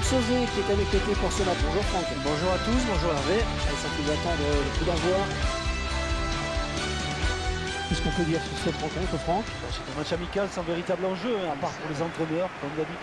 Franck Sauzet qui est avec l'été pour ce match. Bonjour Franck. Bonjour à tous, bonjour Hervé. Allez, ça fait attendre le coup d'envoi. Qu'est-ce qu'on peut dire sur cette rencontre, Franck? C'est un match amical sans véritable enjeu, à part pour les entraîneurs, comme d'habitude.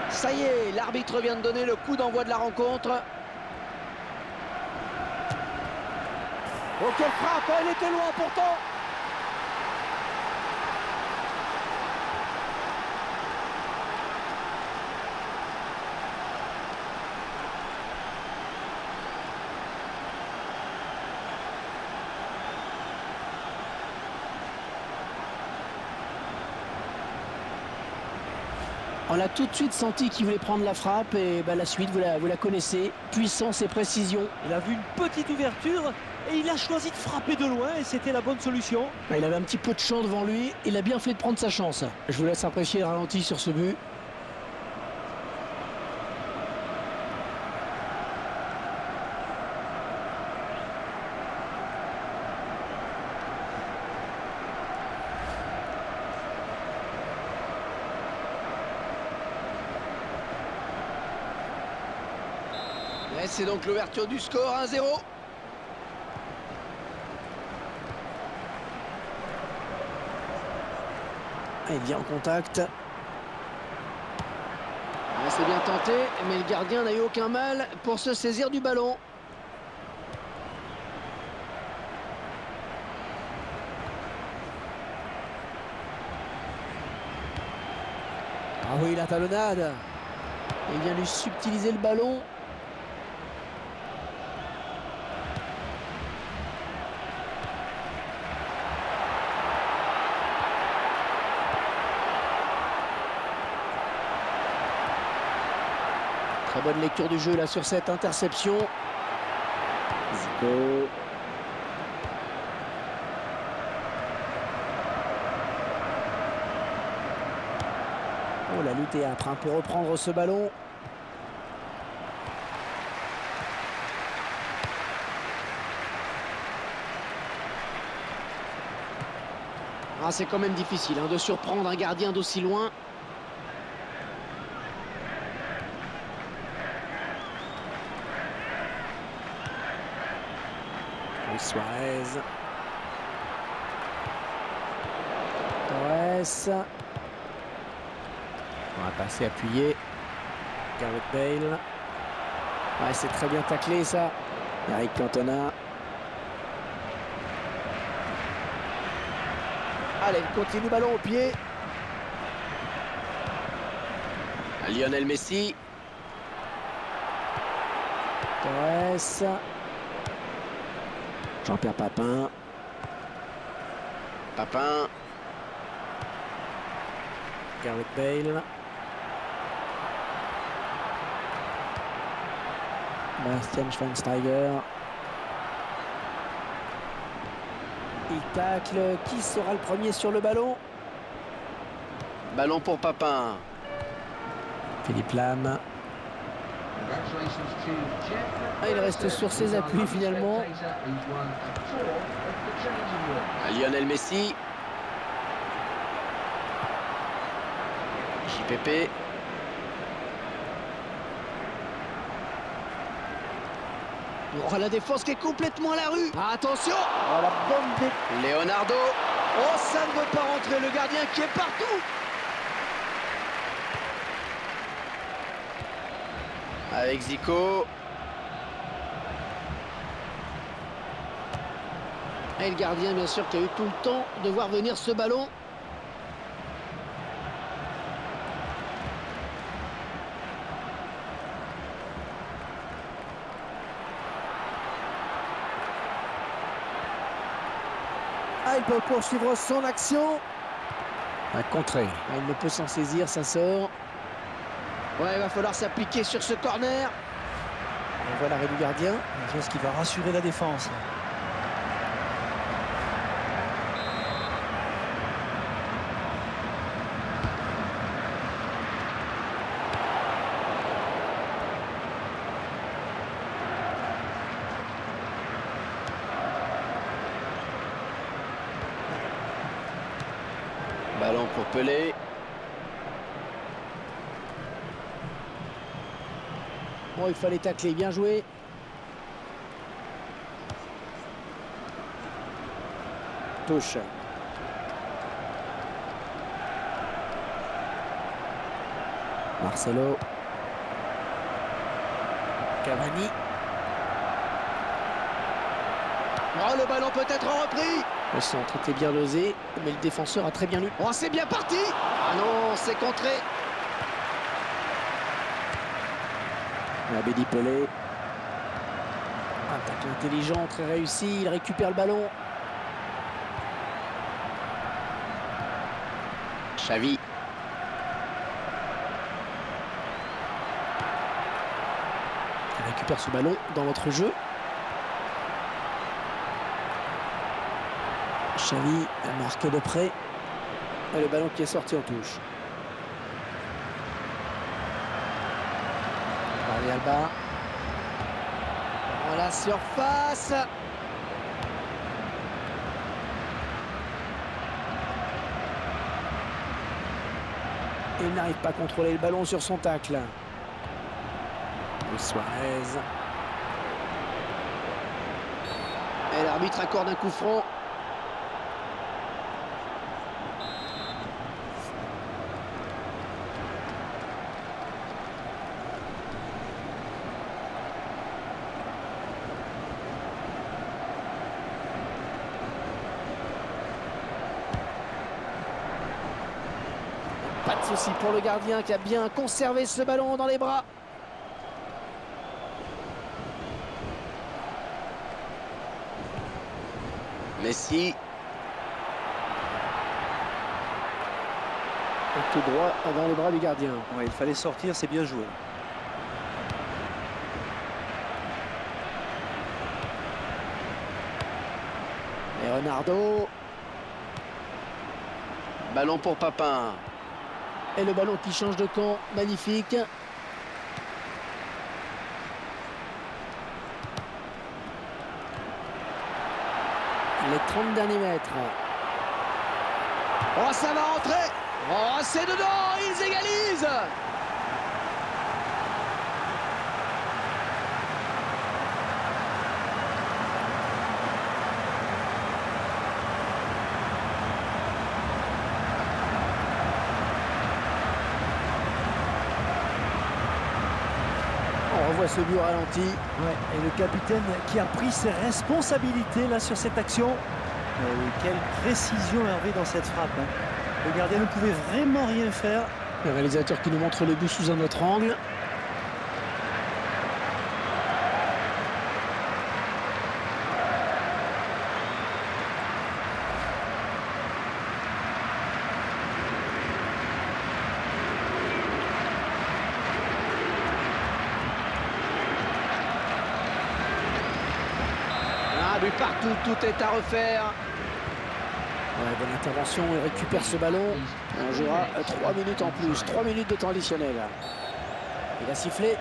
Ça y est, l'arbitre vient de donner le coup d'envoi de la rencontre. Oh, quelle frappe! Elle était loin pourtant! On a tout de suite senti qu'il voulait prendre la frappe et la suite, vous la connaissez. Puissance et précision. Il a vu une petite ouverture et il a choisi de frapper de loin et c'était la bonne solution. Il avait un petit peu de champ devant lui. Il a bien fait de prendre sa chance. Je vous laisse apprécier le ralenti sur ce but. Et c'est donc l'ouverture du score, 1-0. Il vient en contact. C'est bien tenté, mais le gardien n'a eu aucun mal pour se saisir du ballon. Ah oui, la talonnade. Il vient lui subtiliser le ballon. Très bonne lecture du jeu là sur cette interception. Zico. Oh, la lutte est âpre pour reprendre ce ballon. Ah, c'est quand même difficile de surprendre un gardien d'aussi loin. Suarez. Torres. On va passer appuyé. Gareth Bale. Ouais, c'est très bien taclé ça. Eric Cantona. Allez, il continue, ballon au pied. Lionel Messi. Torres. Jean-Pierre Papin. Papin. Gareth Bale. Bastian Schweinsteiger. Il tacle. Qui sera le premier sur le ballon? Ballon pour Papin. Philippe Lam. Ah, il reste sur ses appuis finalement. Lionel Messi. JPP. Oh, la défense qui est complètement à la rue. Ah, attention. Oh, la bonne dé... Leonardo. Oh, ça ne veut pas rentrer, le gardien qui est partout. Avec Zico. Et le gardien, bien sûr, qui a eu tout le temps de voir venir ce ballon. Ah, il peut poursuivre son action. Un contré. Ah, il ne peut s'en saisir, ça sort. Ouais, il va falloir s'appliquer sur ce corner. On voit l'arrêt du gardien. Une chose qui va rassurer la défense. Ballon pour Pelé. Bon, il fallait tacler, bien joué. Touche. Marcelo. Cavani. Oh, le ballon peut être repris. Le centre était bien dosé, mais le défenseur a très bien lu. Oh, c'est bien parti. Ah non, c'est contré. Abedi Pelé. Un tacle intelligent, très réussi. Il récupère le ballon. Xavi. Il récupère ce ballon dans notre jeu. Xavi a marqué de près. Et le ballon qui est sorti en touche. Jordi Alba. Dans la surface. Il n'arrive pas à contrôler le ballon sur son tacle. Luis Suarez. Et l'arbitre accorde un coup franc. Pas de souci pour le gardien qui a bien conservé ce ballon dans les bras. Messi. Et tout droit dans les bras du gardien. Ouais, il fallait sortir, c'est bien joué. Et Leonardo. Ballon pour Papin. Et le ballon qui change de camp, magnifique. Les 30 derniers mètres. Oh, ça va rentrer. Oh, c'est dedans. Ils égalisent. On revoit ce but au ralenti. Ouais, et le capitaine qui a pris ses responsabilités là sur cette action. Quelle précision Hervé dans cette frappe. Hein. Le gardien ne pouvait vraiment rien faire. Le réalisateur qui nous montre le but sous un autre angle. Un but partout, tout est à refaire. Ouais, bonne intervention, il récupère ce ballon. On jouera 3 minutes en plus, 3 minutes de temps additionnel. Il a sifflé.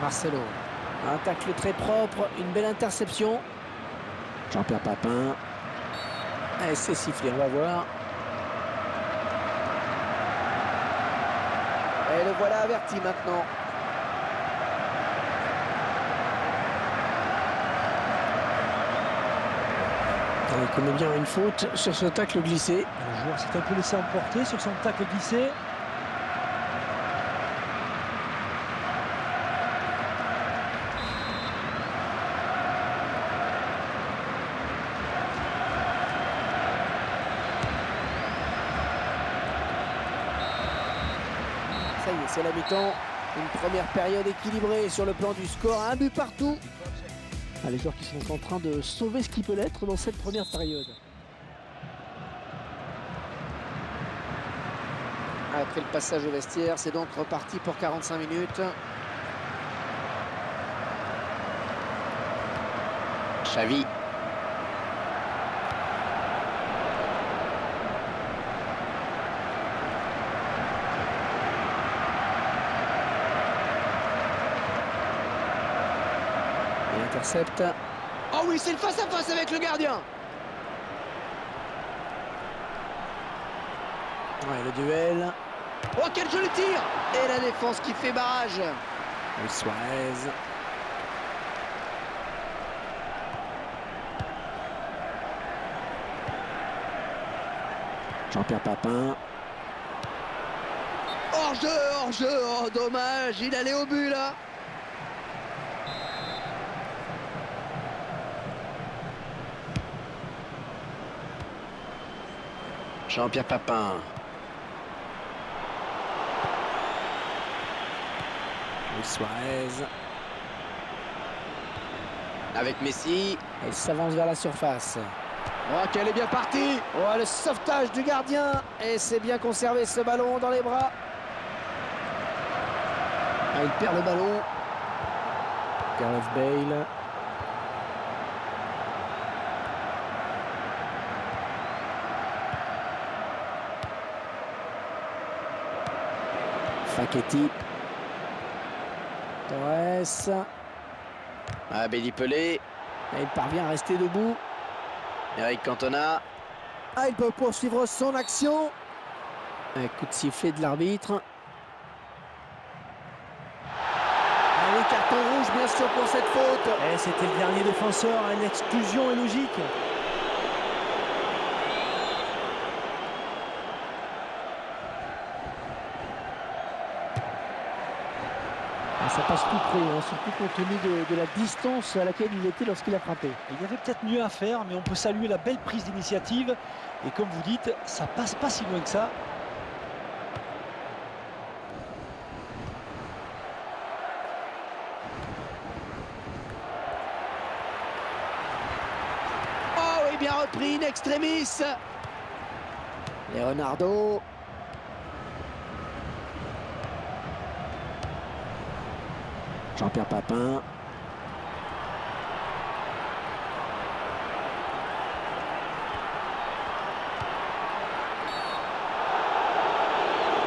Marcelo. Un tacle très propre, une belle interception. Jean-Pierre Papin. Et c'est sifflé, on va voir. Et le voilà averti maintenant. Il connaît bien une faute sur ce tacle glissé. Le joueur s'est un peu laissé emporter sur son tacle glissé. Ça y est, c'est la mi-temps. Une première période équilibrée sur le plan du score. Un but partout. Ah, les joueurs qui sont en train de sauver ce qui peut l'être dans cette première période. Après le passage au vestiaire, c'est donc reparti pour 45 minutes. Xavi. Il intercepte. Oh oui, c'est le face-à-face avec le gardien. Ouais, le duel. Oh, quel joli tir. Et la défense qui fait barrage. Luis Suarez. Jean-Pierre Papin. Hors-jeu, hors-jeu. Oh, dommage, il allait au but là. Jean-Pierre Papin. Luis Suarez. Avec Messi. Et il s'avance vers la surface. Oh, qu'elle est bien partie. Oh, le sauvetage du gardien. Et c'est bien conservé ce ballon dans les bras. Ah, il perd le ballon. Gareth Bale. Facchetti. Torres. Ah, Béli Pelé. Et il parvient à rester debout. Eric Cantona. Ah, il peut poursuivre son action. Un coup de sifflet de l'arbitre. Allez, carton rouge bien sûr pour cette faute. Et c'était le dernier défenseur, hein, l'exclusion est logique. Ah, ça passe tout près, hein, surtout compte tenu de la distance à laquelle il était lorsqu'il a frappé. Il y avait peut-être mieux à faire, mais on peut saluer la belle prise d'initiative. Et comme vous dites, ça passe pas si loin que ça. Oh, et bien repris, in extremis. Leonardo. Jean-Pierre Papin.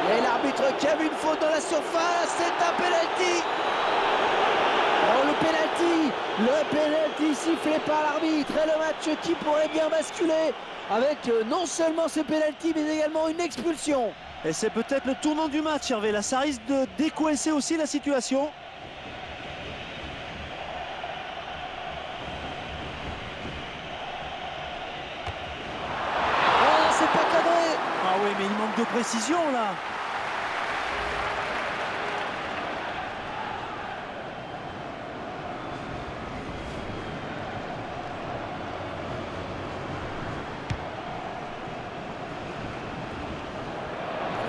Et l'arbitre qui a vu une faute dans la surface, c'est un penalty. Oh, le penalty sifflé par l'arbitre et le match qui pourrait bien basculer avec non seulement ce penalty mais également une expulsion. Et c'est peut-être le tournant du match, Hervé. Là, ça risque de décoincer aussi la situation. Oh, c'est pas cadré. Ah oui, mais il manque de précision là.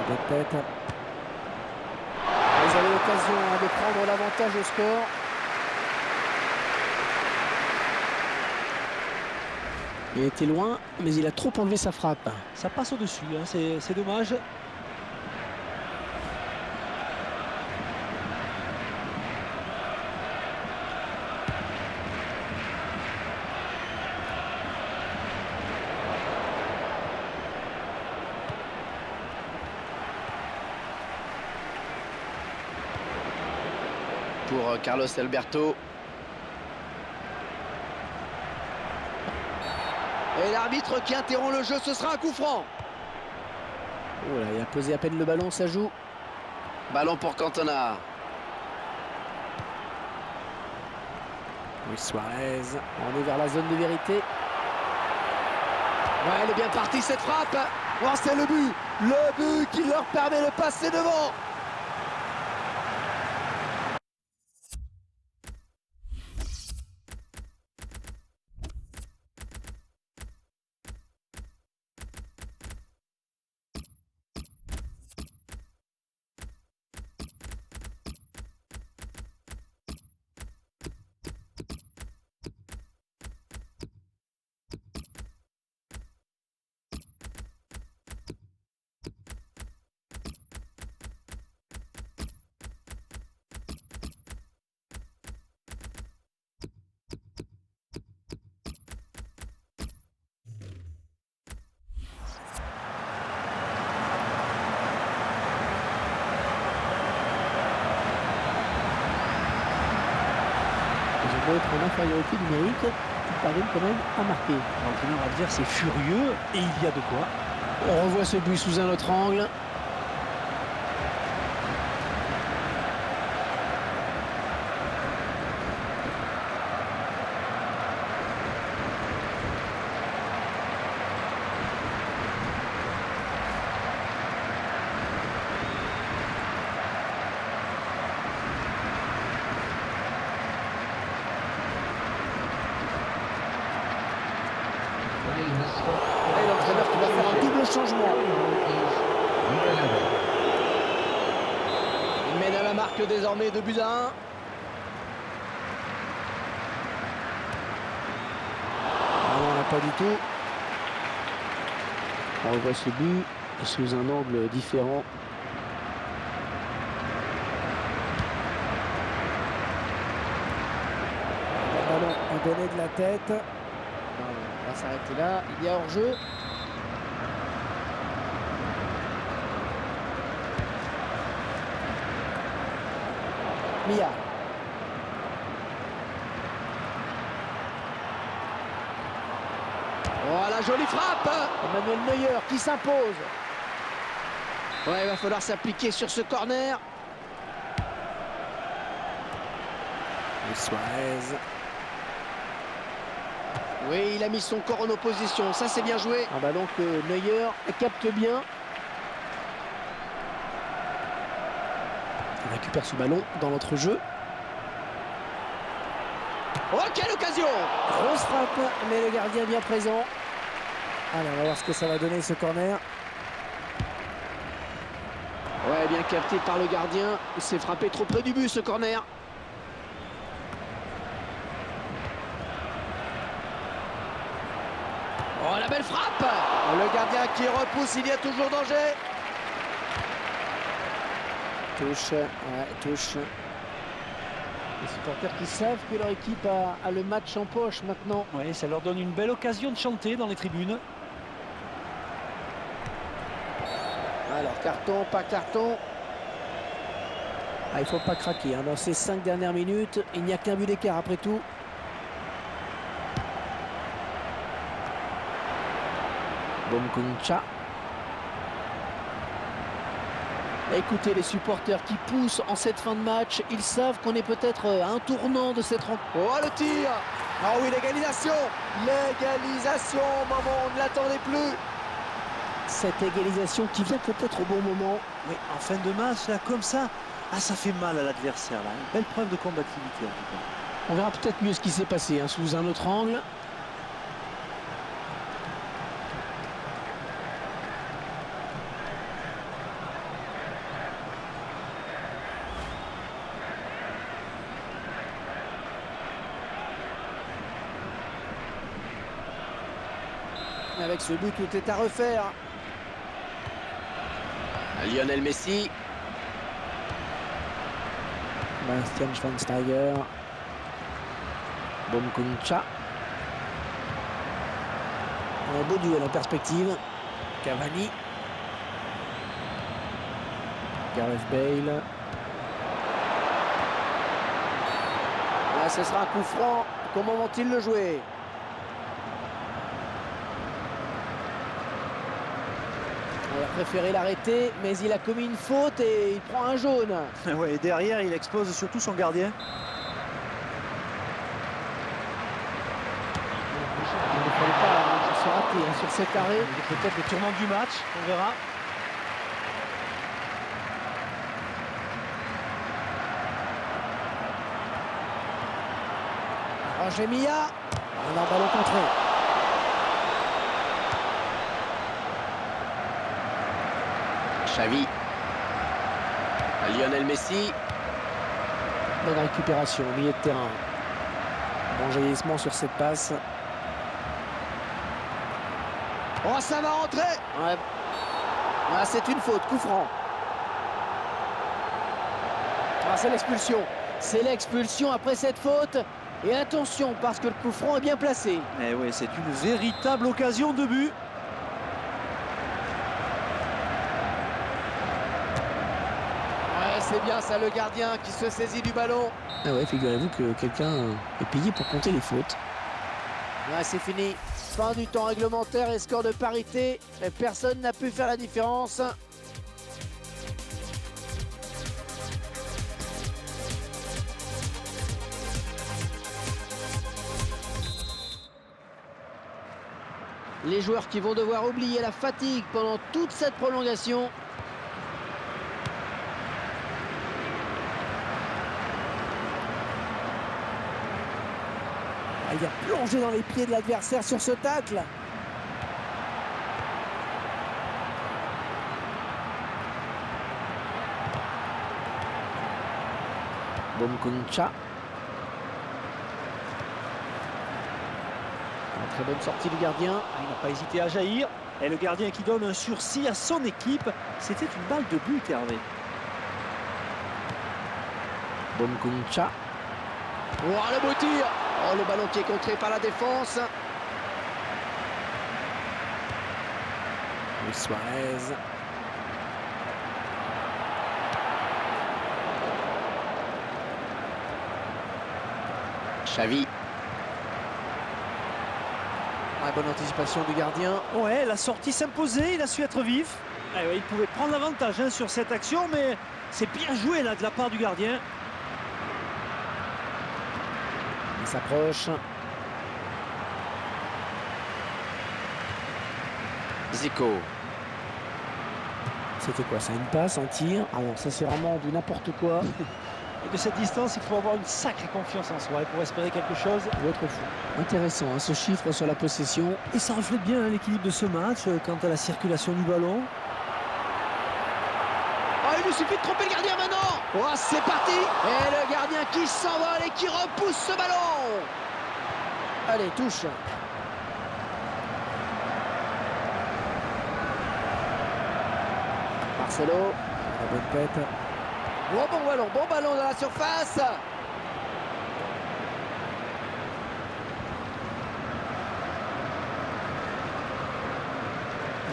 De tête. Ils avaient l'occasion de prendre l'avantage au score. Il était loin, mais il a trop enlevé sa frappe. Ça passe au-dessus, hein, c'est dommage. Pour Carlos Alberto. Et l'arbitre qui interrompt le jeu, ce sera un coup franc. Oh là, il a posé à peine le ballon, ça joue. Ballon pour Cantona. Luis Suarez, on est vers la zone de vérité. Ouais, elle est bien partie cette frappe. Oh, c'est le but qui leur permet de passer devant. Ils ont beau être en infériorité numérique, ils parviennent quand même à marquer. L'entraîneur va dire c'est furieux et il y a de quoi. On revoit ce but sous un autre angle. Et l'entraîneur qui va faire un double changement. Il mène à la marque désormais 2-1. Ah non, pas du tout. On revoit ce but sous un angle différent. Le ballon est donné de la tête. On va s'arrêter là. Il y a hors-jeu. Mia. Oh, la jolie frappe. Emmanuel Neuer qui s'impose. Ouais, il va falloir s'appliquer sur ce corner. Et Suarez. Oui, il a mis son corps en opposition. Ça, c'est bien joué. Un ballon que Neuer capte bien. On récupère ce ballon dans notre jeu. Oh, quelle occasion! Grosse frappe, mais le gardien bien présent. Allez, on va voir ce que ça va donner ce corner. Ouais, bien capté par le gardien. Il s'est frappé trop près du but, ce corner. Oh, la belle frappe! Le gardien qui repousse, il y a toujours danger. Touche, ouais, touche. Les supporters qui savent que leur équipe a le match en poche maintenant. Ouais, ça leur donne une belle occasion de chanter dans les tribunes. Alors, carton, pas carton. Ah, il ne faut pas craquer. Hein. Dans ces 5 dernières minutes, il n'y a qu'un but d'écart après tout. Bomkuncha. Écoutez les supporters qui poussent en cette fin de match. Ils savent qu'on est peut-être à un tournant de cette rencontre. Oh, le tir! Ah oui, l'égalisation! L'égalisation, maman, on ne l'attendait plus. Cette égalisation qui vient peut-être au bon moment. Oui, en fin de match, là, comme ça, ah, ça fait mal à l'adversaire. Là. Une belle preuve de combativité, en tout cas. On verra peut-être mieux ce qui s'est passé hein, sous un autre angle. avec ce but, tout est à refaire. Lionel Messi. Bastian Schweinsteiger. Bomkuncha. Un beau duel en perspective. Cavani. Gareth Bale. Là, ce sera un coup franc. Comment vont-ils le jouer? Il a préféré l'arrêter, mais il a commis une faute et il prend un jaune. Ouais, et derrière, il expose surtout son gardien. Il ne fallait pas se rater hein, sur cet arrêt. Il est peut-être le tournant du match, on verra. Roger Milla. Un ballon contré. Xavi. Lionel Messi. Bonne récupération au milieu de terrain. Bon jaillissement sur cette passe. Oh, ça va rentrer. Ouais. Ah, c'est une faute, coup franc. Ah, c'est l'expulsion. C'est l'expulsion après cette faute. Et attention, parce que le coup franc est bien placé. Eh oui, c'est une véritable occasion de but. Ouais, c'est bien ça, le gardien qui se saisit du ballon. Ah ouais, figurez-vous que quelqu'un est payé pour compter les fautes. Là, c'est fini. Fin du temps réglementaire et score de parité. Et personne n'a pu faire la différence. Les joueurs qui vont devoir oublier la fatigue pendant toute cette prolongation. Il a plongé dans les pieds de l'adversaire sur ce tacle. Bomkuncha. Très bonne sortie du gardien. Il n'a pas hésité à jaillir. Et le gardien qui donne un sursis à son équipe. C'était une balle de but, Hervé. Bomkuncha. Oh, le beau tir. Oh, le ballon qui est contré par la défense. Luis Suarez. Xavi. Bonne anticipation du gardien. Ouais, la sortie s'imposait, il a su être vif. Eh ouais, il pouvait prendre l'avantage hein, sur cette action, mais c'est bien joué là de la part du gardien. Il s'approche. Zico. C'était quoi ça? Une passe, un tir? Ah non, ça c'est vraiment du n'importe quoi. Et de cette distance, il faut avoir une sacrée confiance en soi pour espérer quelque chose. L'autre fou. Intéressant, hein, ce chiffre sur la possession. Et ça reflète bien hein, l'équilibre de ce match quant à la circulation du ballon. Oh, il lui suffit de tromper le gardien maintenant. Oh, c'est parti. Et le gardien qui s'envole et qui repousse ce ballon. Allez, touche. Marcelo. La bonne tête. Oh, bon ballon dans la surface.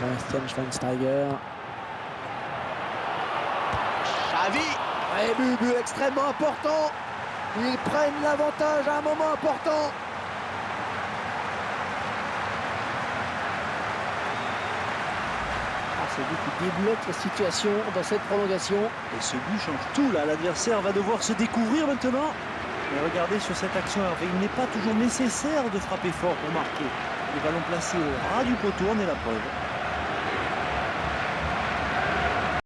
Bastian Schweinsteiger. Xavi. Et but extrêmement important. Ils prennent l'avantage à un moment important. C'est lui qui débloque la situation dans cette prolongation. Et ce but change tout là. L'adversaire va devoir se découvrir maintenant. Et regardez sur cette action, Hervé, il n'est pas toujours nécessaire de frapper fort pour marquer. Les ballons placés au ras du poteau en est la preuve.